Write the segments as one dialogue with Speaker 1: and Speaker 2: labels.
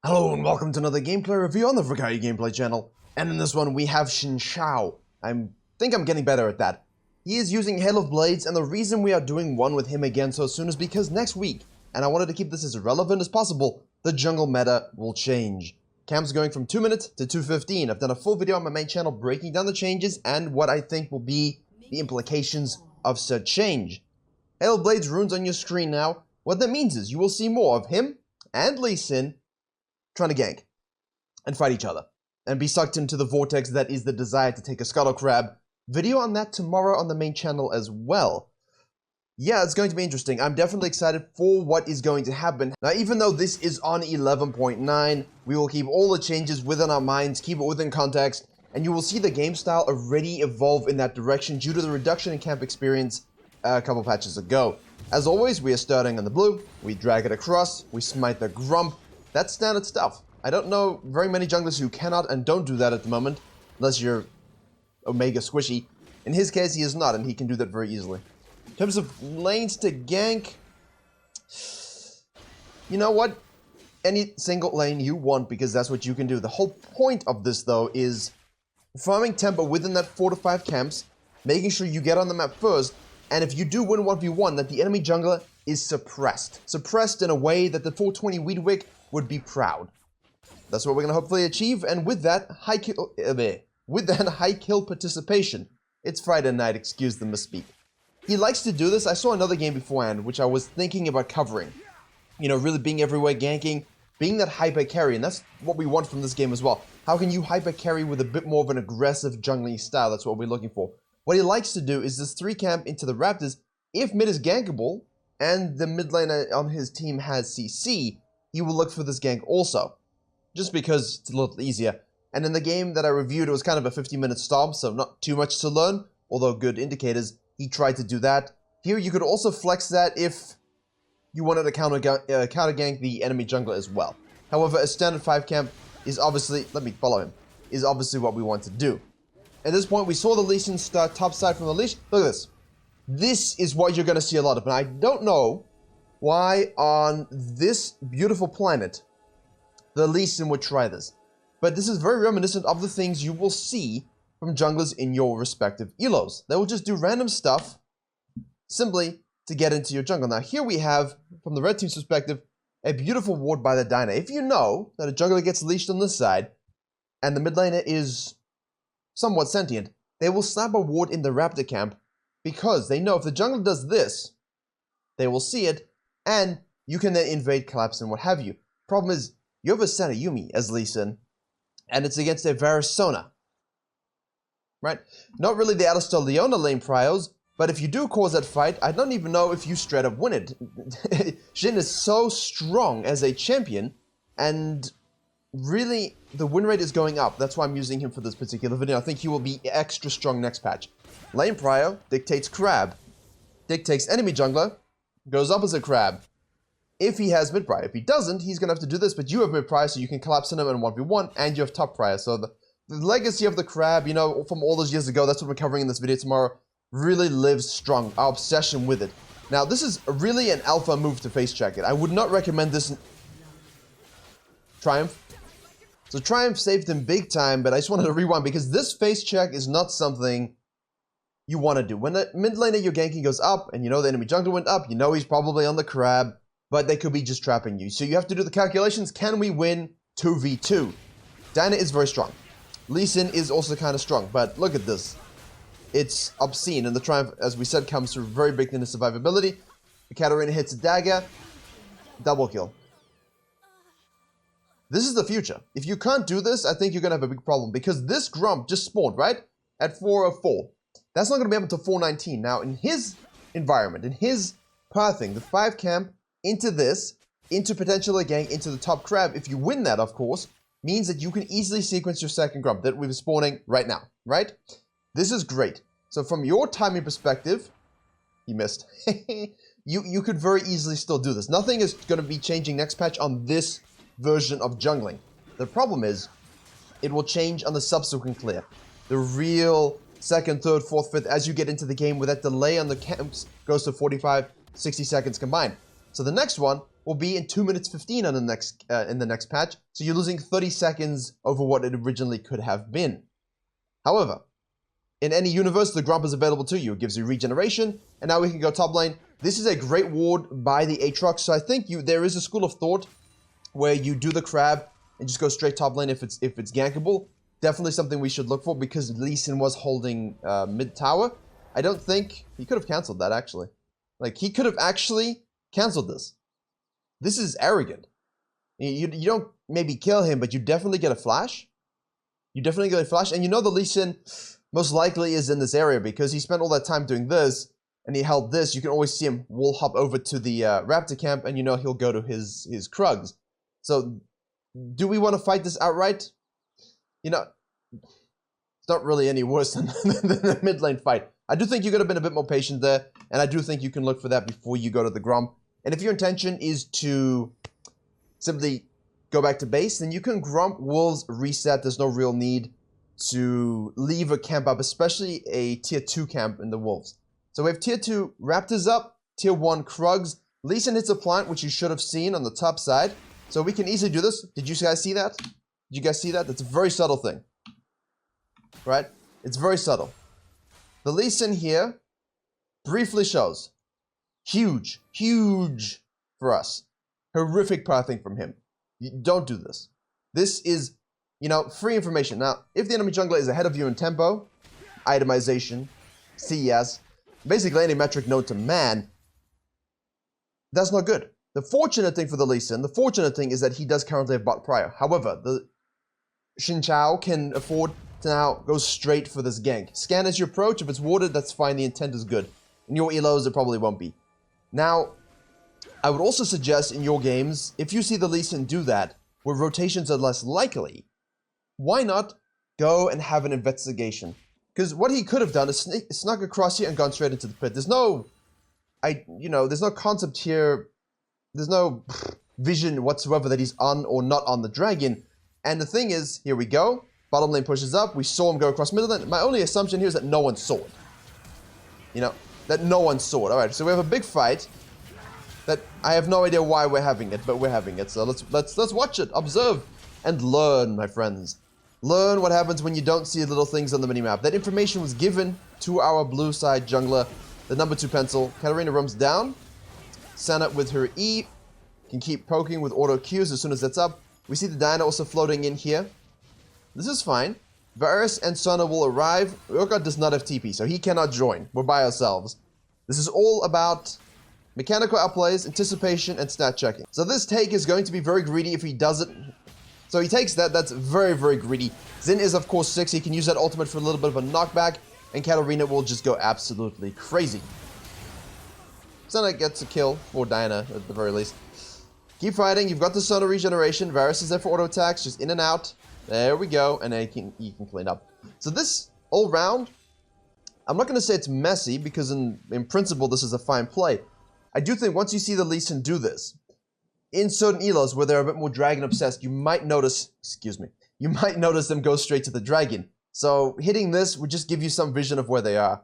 Speaker 1: Hello and welcome to another gameplay review on the Virkayu gameplay channel. And in this one we have XIN ZHAO. I think I'm getting better at that. He is using Hail of Blades, and the reason we are doing one with him again so soon is because next week, and I wanted to keep this as relevant as possible, the jungle meta will change. Camps going from 2 minutes to 2:15. I've done a full video on my main channel breaking down the changes and what I think will be the implications of said change. Hail of Blades runes on your screen now. What that means is you will see more of him and Lee Sin trying to gank and fight each other and be sucked into the vortex that is the desire to take a scuttle crab. Video on that tomorrow on the main channel as well. Yeah, it's going to be interesting. I'm definitely excited for what is going to happen. Now, even though this is on 11.9, we will keep all the changes within our minds, keep it within context, and you will see the game style already evolve in that direction due to the reduction in camp experience a couple patches ago. As always, we are starting on the blue, we drag it across, we smite the grump. That's standard stuff. I don't know very many junglers who cannot and don't do that at the moment, unless you're Omega Squishy. In his case, he is not, and he can do that very easily. In terms of lanes to gank, you know what? Any single lane you want, because that's what you can do. The whole point of this, though, is farming tempo within that 4 to 5 camps, making sure you get on the map first, and if you do win 1v1, that the enemy jungler is suppressed. Suppressed in a way that the 420 Weedwick would be proud. That's what we're going to hopefully achieve, and with that, high kill participation. It's Friday night, excuse the misspeak. He likes to do this. I saw another game beforehand, which I was thinking about covering. You know, really being everywhere, ganking, being that hyper carry, and that's what we want from this game as well. How can you hyper carry with a bit more of an aggressive jungling style? That's what we're looking for. What he likes to do is this 3 camp into the Raptors. If mid is gankable, and the mid laner on his team has CC, he will look for this gank also, just because it's a little easier. And in the game that I reviewed, it was kind of a 50-minute stomp, so not too much to learn, although good indicators. He tried to do that. Here, you could also flex that if you wanted to counter gank the enemy jungler as well. However, a standard 5 camp is obviously, let me follow him, is obviously what we want to do. At this point, we saw the Lee Sin start top side from the leash. Look at this. This is what you're going to see a lot of, and I don't know why on this beautiful planet the Lee Sin would try this. But this is very reminiscent of the things you will see from junglers in your respective elos. They will just do random stuff simply to get into your jungle. Now here we have, from the red team's perspective, a beautiful ward by the Dyna. If you know that a jungler gets leashed on this side, and the mid laner is somewhat sentient, they will slap a ward in the Raptor camp, because they know if the jungler does this, they will see it, and you can then invade, collapse, and what have you. Problem is, you have a Sanayumi as Lee Sin, and it's against a Varusona. Right? Not really the Alistar Leona lane priors, but if you do cause that fight, I don't even know if you straight up win it. XIN is so strong as a champion, and really, the win rate is going up. That's why I'm using him for this particular video. I think he will be extra strong next patch. Lane prior dictates crab. Dictates enemy jungler, goes up as a crab. If he has mid prior. If he doesn't, he's going to have to do this, but you have mid prior, so you can collapse in him in 1v1, and you have top prior. So the legacy of the crab, you know, from all those years ago, that's what we're covering in this video tomorrow, really lives strong. Our obsession with it. Now, this is really an alpha move to face check it. I would not recommend this. Triumph. So Triumph saved him big time, but I just wanted to rewind because this face check is not something you want to do. When the mid laner you're ganking goes up, and you know the enemy jungler went up, you know he's probably on the crab, but they could be just trapping you. So you have to do the calculations. Can we win 2v2? Dyna is very strong. Lee Sin is also kind of strong, but look at this. It's obscene, and the Triumph, as we said, comes through very big in the survivability. The Katarina hits a dagger, double kill. This is the future. If you can't do this, I think you're going to have a big problem, because this Grump just spawned, right? At 404. That's not going to be able to 419. Now, in his environment, in his pathing, the 5 camp into this, into potentially gang, into the top crab, if you win that, of course, means that you can easily sequence your second Grump that we're spawning right now, right? This is great. So from your timing perspective, he missed. you could very easily still do this. Nothing is going to be changing next patch on this version of jungling. The problem is, it will change on the subsequent clear. The real second, third, fourth, fifth, as you get into the game, where that delay on the camps goes to 45, 60 seconds combined. So the next one will be in 2 minutes 15 on the next patch, so you're losing 30 seconds over what it originally could have been. However, in any universe, the Grump is available to you. It gives you regeneration, and now we can go top lane. This is a great ward by the Aatrox, so I think there is a school of thought where you do the crab and just go straight top lane if it's gankable. Definitely something we should look for because Lee Sin was holding mid tower. I don't think he could have canceled that actually. Like he could have actually canceled this. This is arrogant. You don't maybe kill him, but you definitely get a flash. You definitely get a flash, and you know the Lee Sin most likely is in this area because he spent all that time doing this and he held this. You can always see him wall hop over to the Raptor camp, and you know he'll go to his Krugs. So, do we want to fight this outright? You know, it's not really any worse than the mid lane fight. I do think you could have been a bit more patient there, and I do think you can look for that before you go to the Grump. And if your intention is to simply go back to base, then you can Grump, Wolves, reset. There's no real need to leave a camp up, especially a tier 2 camp in the Wolves. So we have tier 2 Raptors up, tier 1 Krugs. Lee Sin hits a plant, which you should have seen on the top side. So we can easily do this. Did you guys see that? Did you guys see that? That's a very subtle thing. Right? It's very subtle. The Lee Sin here briefly shows. Huge for us. Horrific pathing from him. Don't do this. This is, you know, free information. Now, if the enemy jungler is ahead of you in tempo, itemization, CES, basically any metric known to man, that's not good. The fortunate thing for the Lee Sin, the fortunate thing is that he does currently have bot prior. However, the XIN ZHAO can afford to now go straight for this gank. Scan as you approach. If it's warded, that's fine. The intent is good. In your elos, it probably won't be. Now, I would also suggest in your games, if you see the Lee Sin do that, where rotations are less likely, why not go and have an investigation? Because what he could have done is snuck across here and gone straight into the pit. There's no, there's no concept here. There's no vision whatsoever that he's on or not on the dragon. And the thing is, here we go. Bottom lane pushes up. We saw him go across middle lane. My only assumption here is that no one saw it. You know, that no one saw it. All right, so we have a big fight. That I have no idea why we're having it, but we're having it. So let's watch it, observe, and learn, my friends. Learn what happens when you don't see little things on the minimap. That information was given to our blue side jungler, the number 2 pencil. Katarina roams down. Sana with her E can keep poking with auto Qs as soon as that's up. We see the Diana also floating in here. This is fine. Varus and Sana will arrive. Urgot does not have TP, so he cannot join. We're by ourselves. This is all about mechanical outplays, anticipation, and stat checking. So this take is going to be very greedy if he does it. So he takes that. That's very, very greedy. Xin is, of course, 6. He can use that ultimate for a little bit of a knockback, and Katarina will just go absolutely crazy. Sana gets a kill, or Diana at the very least. Keep fighting. You've got the Sana regeneration. Varus is there for auto attacks, just in and out. There we go, and then you can clean up. So this all round, I'm not going to say it's messy because in principle this is a fine play. I do think once you see the Lee Sin do this, in certain elos where they're a bit more dragon obsessed, you might notice, you might notice them go straight to the dragon. So hitting this would just give you some vision of where they are.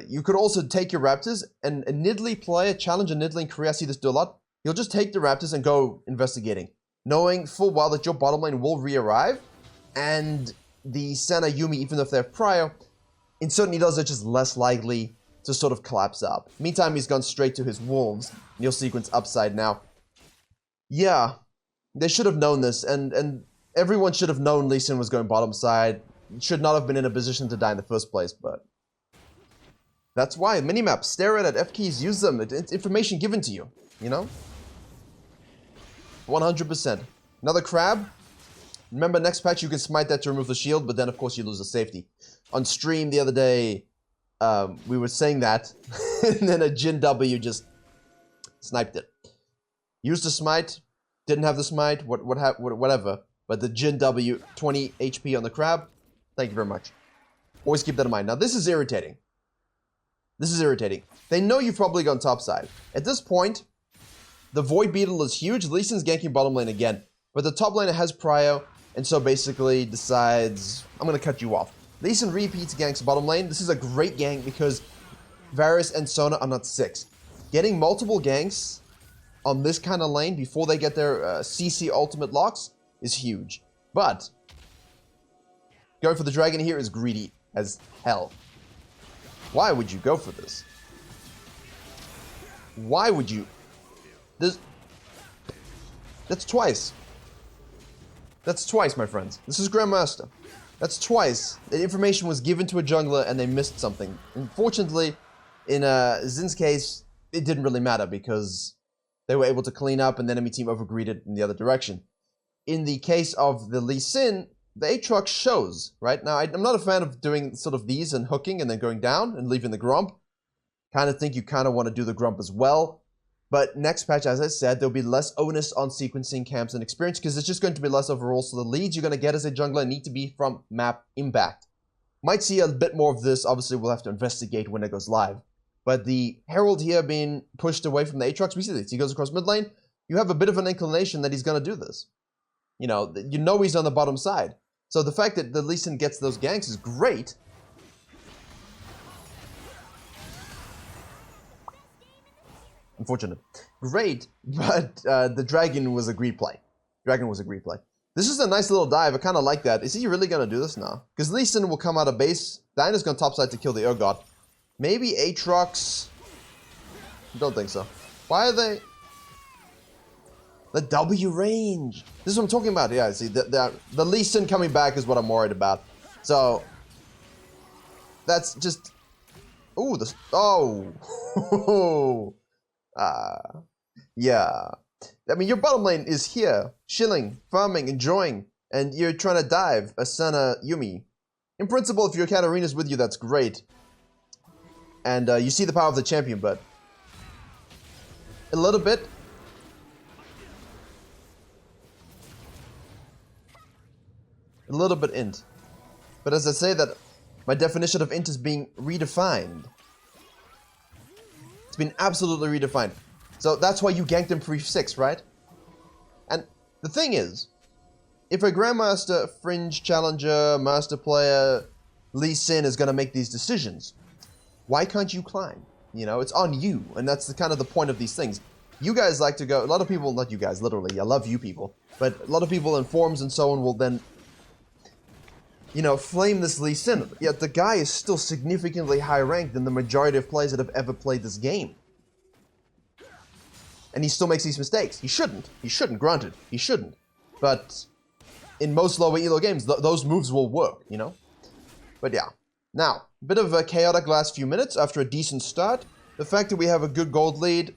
Speaker 1: You could also take your Raptors and a Nidalee player, challenge a Nidalee in Korea, I see this do a lot. You'll just take the Raptors and go investigating, knowing full well that your bottom lane will re-arrive, and the Sana Yuumi, even if they have prior, in certain elos are just less likely to sort of collapse up. Meantime, he's gone straight to his Wolves. You'll sequence upside now. Yeah, they should have known this, and everyone should have known Lee Sin was going bottom side. Should not have been in a position to die in the first place, but that's why. Minimaps, stare at it, F keys, use them. It's information given to you, you know? 100%. Another crab. Remember, next patch you can smite that to remove the shield, but then of course you lose the safety. On stream the other day, we were saying that, and then a Jin W just sniped it. Used the smite, didn't have the smite, whatever. But the Jin W, 20 HP on the crab. Thank you very much. Always keep that in mind. Now this is irritating. This is irritating. They know you've probably gone topside. At this point, the Void Beetle is huge. Lee Sin's ganking bottom lane again. But the top laner has prio, and so basically decides, I'm going to cut you off. Lee Sin repeats ganks bottom lane. This is a great gank because Varus and Sona are not 6. Getting multiple ganks on this kind of lane before they get their CC ultimate locks is huge. But going for the dragon here is greedy as hell. Why would you go for this? Why would you? That's twice. That's twice, my friends. This is Grandmaster. That's twice. The information was given to a jungler and they missed something. Unfortunately, in Xin's case, it didn't really matter because they were able to clean up and the enemy team overgreeded in the other direction. In the case of the Lee Sin, the Aatrox shows, right? Now, I'm not a fan of doing sort of these and hooking and then going down and leaving the Grump. Kind of think you kind of want to do the Grump as well. But next patch, as I said, there'll be less onus on sequencing camps and experience because it's just going to be less overall. So the leads you're going to get as a jungler need to be from map impact. Might see a bit more of this. Obviously, we'll have to investigate when it goes live. But the Herald here being pushed away from the Aatrox, we see this. He goes across mid lane. You have a bit of an inclination that he's going to do this. You know he's on the bottom side. So the fact that the Lee Sin gets those ganks is great. Unfortunate. Great, but the dragon was a great play. Dragon was a great play. This is a nice little dive. I kind of like that. Is he really going to do this now? Because Lee Sin will come out of base. Dinah's going topside to kill the Urgot. Maybe Aatrox. Don't think so. Why are they? The W range. This is what I'm talking about. Yeah, see, the Lee Sin coming back is what I'm worried about. So, that's just... Ooh, this... Oh! Yeah. I mean, your bottom lane is here, chilling, farming, enjoying, and you're trying to dive Asana Yumi. In principle, if your Katarina's with you, that's great. And you see the power of the champion, but a little bit. A little bit int. But as I say that, my definition of int is being redefined. It's been absolutely redefined. So that's why you ganked him pre-6, right? And the thing is, if a Grandmaster, Fringe Challenger, Master Player, Lee Sin is going to make these decisions, why can't you climb? You know, it's on you. And that's the kind of the point of these things. You guys like to go, a lot of people, not you guys, literally, I love you people, but a lot of people in forums and so on will then, you know, flame this Lee Sin. Yet the guy is still significantly higher ranked than the majority of players that have ever played this game. And he still makes these mistakes. He shouldn't. He shouldn't, granted. He shouldn't. But in most lower elo games, those moves will work, you know? But yeah. Now, a bit of a chaotic last few minutes after a decent start. The fact that we have a good gold lead.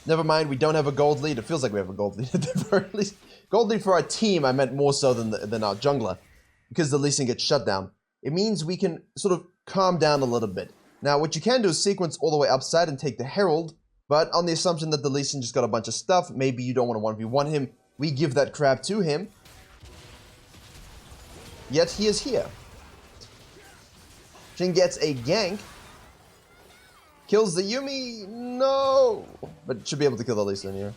Speaker 1: Never mind, we don't have a gold lead. It feels like we have a gold lead at the very least. Gold lead for our team, I meant more so than our jungler. Because the Lee Sin gets shut down. It means we can sort of calm down a little bit. Now, what you can do is sequence all the way upside and take the Herald. But on the assumption that the Lee Sin just got a bunch of stuff, maybe you don't want to 1v1 him. We give that crap to him. Yet he is here. Jhin gets a gank. Kills the Yumi. No! But should be able to kill the Lee Sin here.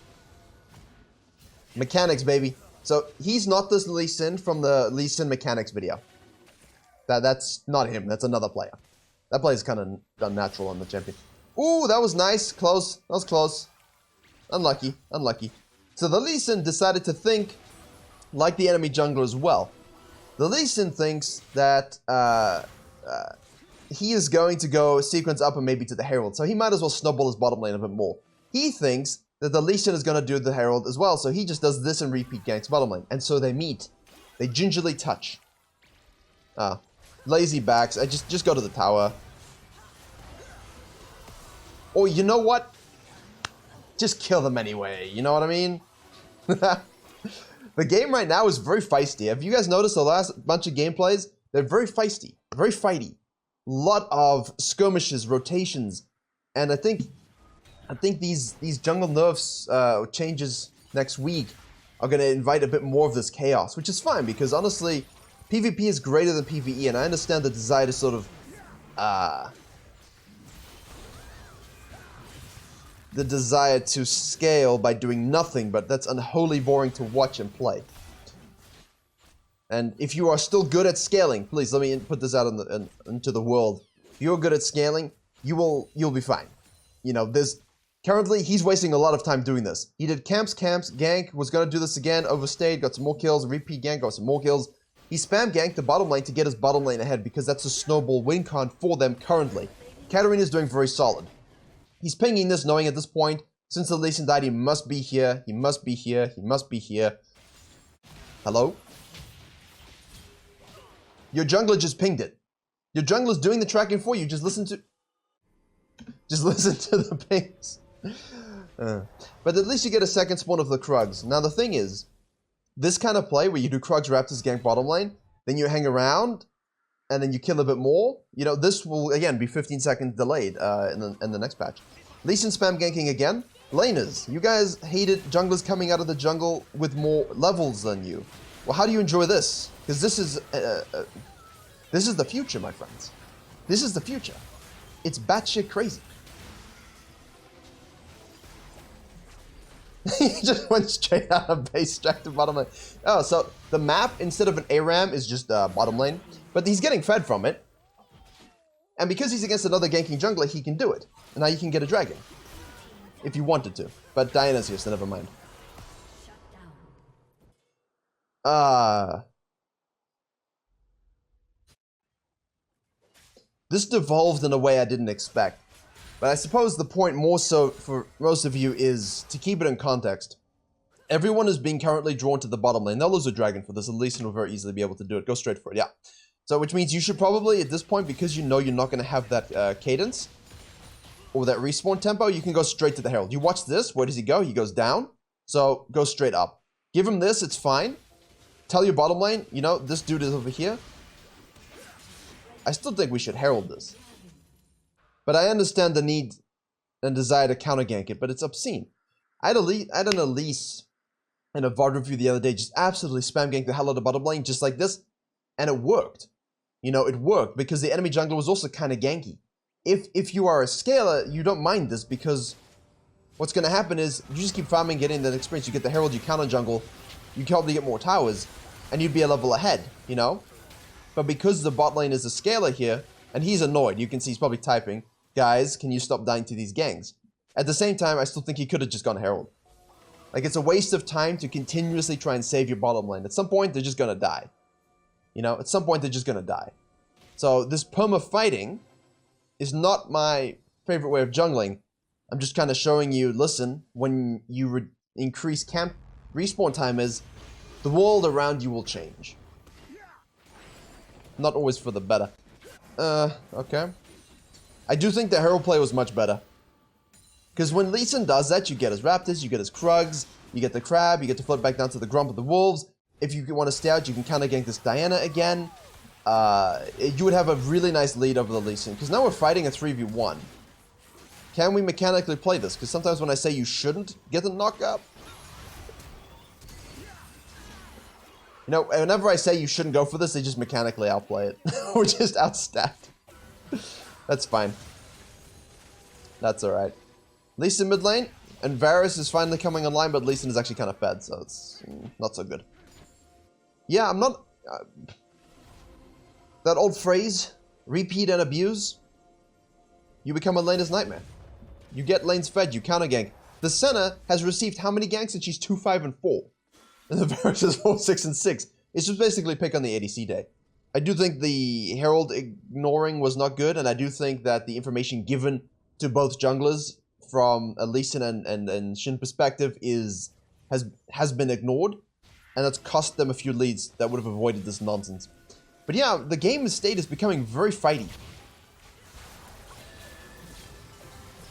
Speaker 1: Mechanics, baby. So he's not this Lee Sin from the Lee Sin mechanics video. That's not him. That's another player. That player is kind of unnatural on the champion. Ooh, that was nice. Close. That was close. Unlucky. Unlucky. So the Lee Sin decided to think like the enemy jungler as well. The Lee Sin thinks that he is going to go sequence up and maybe to the Herald. So he might as well snowball his bottom lane a bit more. He thinks that the Lee Sin is going to do the Herald as well. So he just does this and repeat ganks bottom lane. And so they meet. They gingerly touch. Lazy backs. I just go to the tower. Or you know what? Just kill them anyway. You know what I mean? The game right now is very feisty. Have you guys noticed the last bunch of gameplays? They're very feisty. Very fighty. A lot of skirmishes, rotations. And I think these jungle nerfs changes next week are going to invite a bit more of this chaos, which is fine because honestly, PvP is greater than PvE, and I understand the desire to sort of the desire to scale by doing nothing, but that's unholy boring to watch and play. And if you are still good at scaling, please let me put this out into the world. If you're good at scaling, you'll be fine. You know, there's Currently, he's wasting a lot of time doing this. He did camps, gank, was going to do this again, overstayed, got some more kills, repeat gank, got some more kills. He spam ganked the bottom lane to get his bottom lane ahead because that's a snowball win con for them currently. Katarina's doing very solid. He's pinging this knowing at this point, since the Lee Sin died, he must be here, he must be here, he must be here. Hello? Your jungler just pinged it. Your jungler's doing the tracking for you, just listen to the pings. But at least you get a second spawn of the Krugs. Now the thing is, this kind of play where you do Krugs, Raptors, gank bottom lane, then you hang around, and then you kill a bit more, you know, this will again be 15 seconds delayed in the next patch. Lee Sin spam ganking again. Laners, you guys hated junglers coming out of the jungle with more levels than you. Well, how do you enjoy this? Because this is the future, my friends. This is the future. It's batshit crazy. He just went straight out of base, straight to bottom lane. Oh, so the map, instead of an ARAM, is just bottom lane. But he's getting fed from it. And because he's against another ganking jungler, he can do it. And now you can get a dragon. If you wanted to. But Diana's here, so never mind. This devolved in a way I didn't expect. But I suppose the point more so for most of you is to keep it in context. Everyone is being currently drawn to the bottom lane. They'll lose a dragon for this. At least will very easily be able to do it. Go straight for it, yeah. So which means you should probably, at this point, because you know you're not going to have that cadence or that respawn tempo, you can go straight to the Herald. You watch this. Where does he go? He goes down. So go straight up. Give him this. It's fine. Tell your bottom lane, you know, this dude is over here. I still think we should Herald this. But I understand the need and desire to counter gank it, but it's obscene. I had an Elise in a VOD review the other day just absolutely spam gank the hell out of the bottom lane just like this, and it worked. You know, it worked because the enemy jungler was also kind of ganky. If you are a scaler, you don't mind this because what's going to happen is you just keep farming, getting that experience. You get the Herald, you counter jungle, you probably get more towers, and you'd be a level ahead, you know? But because the bot lane is a scaler here, and he's annoyed, you can see he's probably typing, guys, can you stop dying to these gangs? At the same time, I still think he could have just gone Herald. Like, it's a waste of time to continuously try and save your bottom lane. At some point, they're just gonna die. You know, at some point, they're just gonna die. So, this perma-fighting is not my favorite way of jungling. I'm just kind of showing you, listen, when you increase camp respawn time is, the world around you will change. Not always for the better. Okay. I do think the Herald play was much better. Because when Lee Sin does that, you get his Raptors, you get his Krugs, you get the Crab, you get to float back down to the Grump of the Wolves. If you want to stay out, you can counter gank this Diana again. You would have a really nice lead over the Lee Sin. Because now we're fighting a 3v1. Can we mechanically play this? Because sometimes when I say you shouldn't get the knockup, you know, whenever I say you shouldn't go for this, they just mechanically outplay it. We're just outstacked. That's fine. That's alright. Lee Sin mid lane, and Varus is finally coming online, but Lee Sin is actually kind of fed, so it's not so good. Yeah, I'm not... that old phrase, repeat and abuse, you become a laner's nightmare. You get lanes fed, you counter gank. The Senna has received how many ganks? And she's 2, 5, and 4. And the Varus is 4, 6, and 6. It's just basically pick on the ADC day. I do think the Herald ignoring was not good, and I do think that the information given to both junglers from a Lee Sin and Shin perspective has been ignored, and that's cost them a few leads that would have avoided this nonsense. But yeah, the game state is becoming very fighty.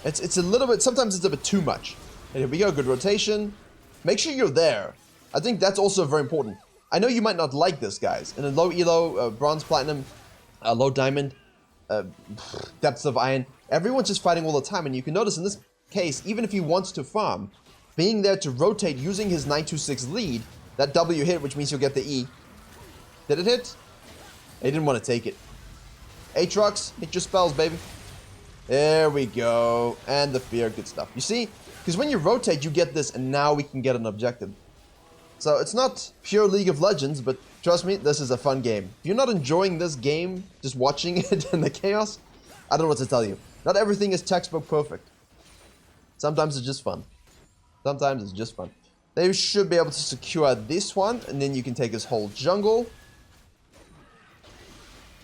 Speaker 1: It's a little bit, sometimes it's a bit too much. And here we go, good rotation. Make sure you're there. I think that's also very important. I know you might not like this, guys. In a low elo, bronze, platinum, low diamond, depths of iron, everyone's just fighting all the time. And you can notice in this case, even if he wants to farm, being there to rotate using his 926 lead, that W hit, which means you'll get the E. Did it hit? He didn't want to take it. Aatrox, hit your spells, baby. There we go. And the fear, good stuff. You see? Because when you rotate, you get this, and now we can get an objective. So it's not pure League of Legends, but trust me, this is a fun game. If you're not enjoying this game, just watching it and the chaos, I don't know what to tell you. Not everything is textbook perfect. Sometimes it's just fun. Sometimes it's just fun. They should be able to secure this one, and then you can take his whole jungle.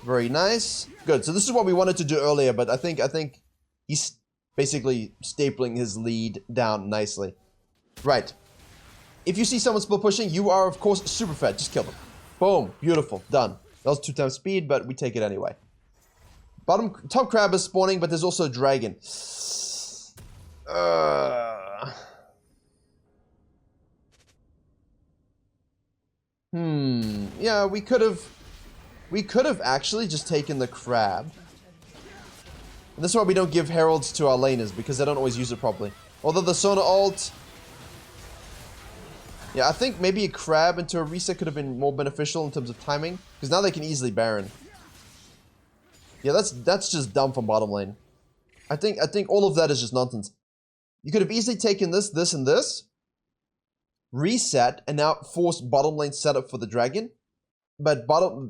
Speaker 1: Very nice. Good. So this is what we wanted to do earlier, but I think he's basically stapling his lead down nicely. Right. If you see someone split pushing, you are, of course, super fed. Just kill them. Boom. Beautiful. Done. That was 2 times speed, but we take it anyway. Top crab is spawning, but there's also a dragon. Yeah, we could have actually just taken the crab. And this is why we don't give heralds to our laners, because they don't always use it properly. Although the Sona ult... Yeah, I think maybe a crab into a reset could have been more beneficial in terms of timing. Because now they can easily Baron. Yeah, that's just dumb from bottom lane. I think all of that is just nonsense. You could have easily taken this, this, and this. Reset, and now forced bottom lane setup for the dragon. But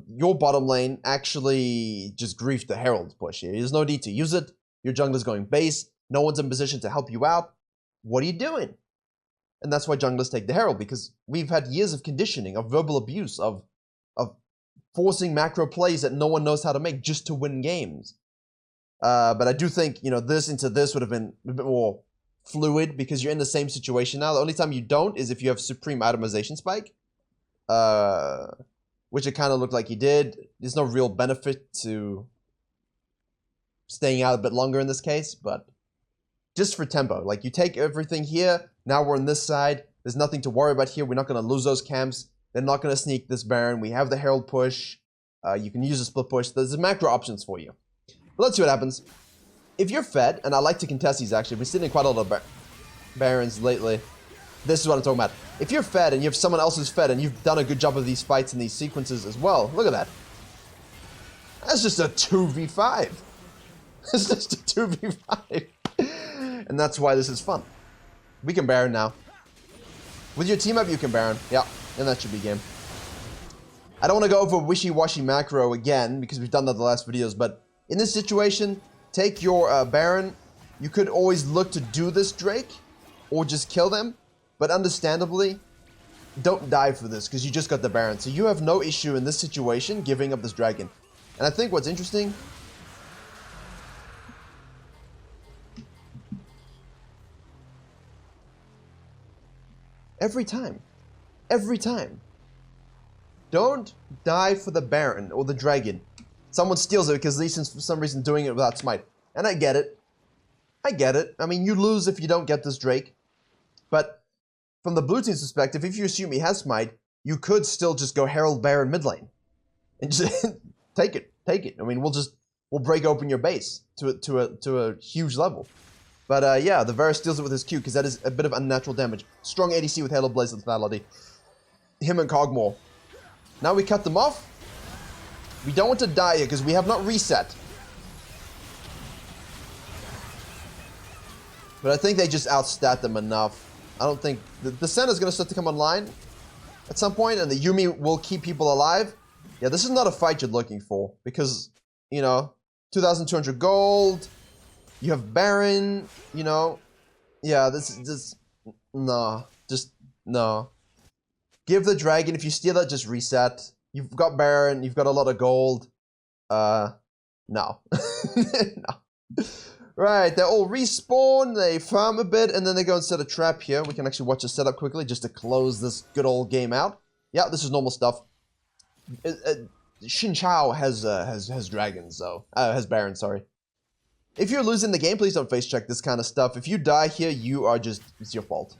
Speaker 1: your bottom lane actually just griefed the herald push here. There's no need to use it. Your jungler's going base. No one's in position to help you out. What are you doing? And that's why junglers take the herald, because we've had years of conditioning, of verbal abuse, of forcing macro plays that no one knows how to make just to win games. But I do think, you know, this into this would have been a bit more fluid, because you're in the same situation now. The only time you don't is if you have supreme itemization spike. Which it kind of looked like he did. There's no real benefit to staying out a bit longer in this case, but just for tempo. Like, you take everything here, now we're on this side, there's nothing to worry about here, we're not going to lose those camps, they're not going to sneak this Baron, we have the Herald push, you can use a split push, there's macro options for you. But let's see what happens. If you're fed, and I like to contest these actually, we've been sitting in quite a lot of Barons lately. This is what I'm talking about. If you're fed and you have someone else who's fed and you've done a good job of these fights and these sequences as well, look at that. That's just a 2v5. It's just a 2v5. And that's why this is fun. We can Baron now. With your team up, you can Baron. Yeah, and that should be game. I don't want to go over wishy-washy macro again, because we've done that in the last videos, but in this situation, take your Baron. You could always look to do this Drake, or just kill them. But understandably, don't die for this, because you just got the Baron. So you have no issue in this situation giving up this dragon. And I think what's interesting... Every time. Don't die for the Baron or the dragon. Someone steals it because Lee Sin's for some reason doing it without smite. And I get it. I mean, you lose if you don't get this Drake. But from the blue team's perspective, if you assume he has smite, you could still just go Herald Baron mid lane. And just take it. I mean, we'll break open your base to a huge level. But yeah, the Varus steals it with his Q, because that is a bit of unnatural damage. Strong ADC with Halo Blaze lethality. Him and Cogmore. Now we cut them off. We don't want to die here, because we have not reset. But I think they just outstat them enough. I don't think... The Senna's going to start to come online at some point, and the Yuumi will keep people alive. Yeah, this is not a fight you're looking for, because, you know, 2,200 gold... You have Baron, you know. Yeah, no. Just, no. Give the dragon, if you steal it, just reset. You've got Baron, you've got a lot of gold. No. No. Right, they all respawn, they farm a bit, and then they go and set a trap here. We can actually watch the setup quickly, just to close this good old game out. Yeah, this is normal stuff. Xin Zhao has dragons, though. Has Baron, sorry. If you're losing the game, please don't face check this kind of stuff. If you die here, you are just... It's your fault.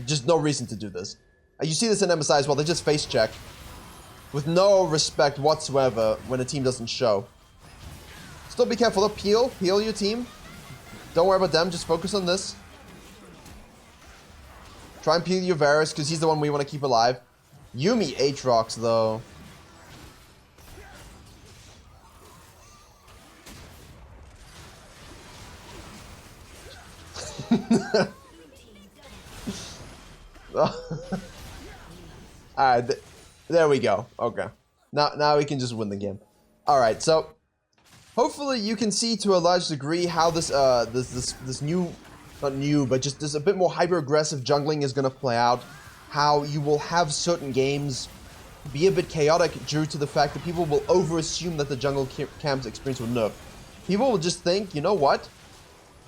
Speaker 1: Just no reason to do this. You see this in MSI as well. They just face check. With no respect whatsoever when a team doesn't show. Still be careful. Peel your team. Don't worry about them. Just focus on this. Try and peel your Varus, because he's the one we want to keep alive. Yuumi Aatrox, though. Alright, there we go. Okay. Now we can just win the game. Alright, so hopefully you can see to a large degree how this this new not new, but just there's a bit more hyper-aggressive jungling is going to play out. How you will have certain games be a bit chaotic due to the fact that people will over-assume that the jungle camp's experience will nerf. People will just think, you know what?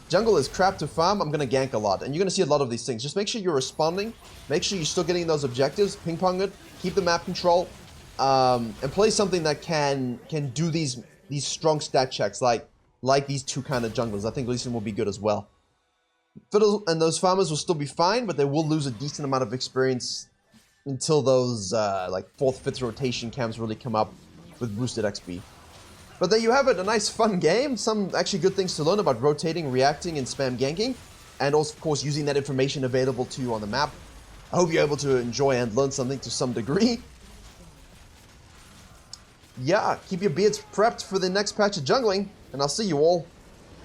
Speaker 1: Jungle is crap to farm, I'm going to gank a lot. And you're going to see a lot of these things. Just make sure you're responding. Make sure you're still getting those objectives. Ping-pong it. Keep the map control. And play something that can do these strong stat checks like these two kind of junglers. I think Lee Sin will be good as well. Fiddle and those farmers will still be fine, but they will lose a decent amount of experience until those like 4th, 5th rotation camps really come up with boosted XP. But there you have it, a nice fun game. Some actually good things to learn about rotating, reacting, and spam ganking. And also, of course, using that information available to you on the map. I hope you're able to enjoy and learn something to some degree. Yeah, keep your beards prepped for the next patch of jungling. And I'll see you all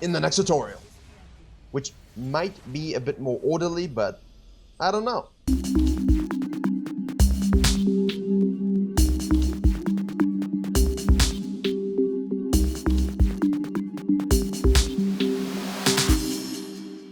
Speaker 1: in the next tutorial. Which might be a bit more orderly, but I don't know.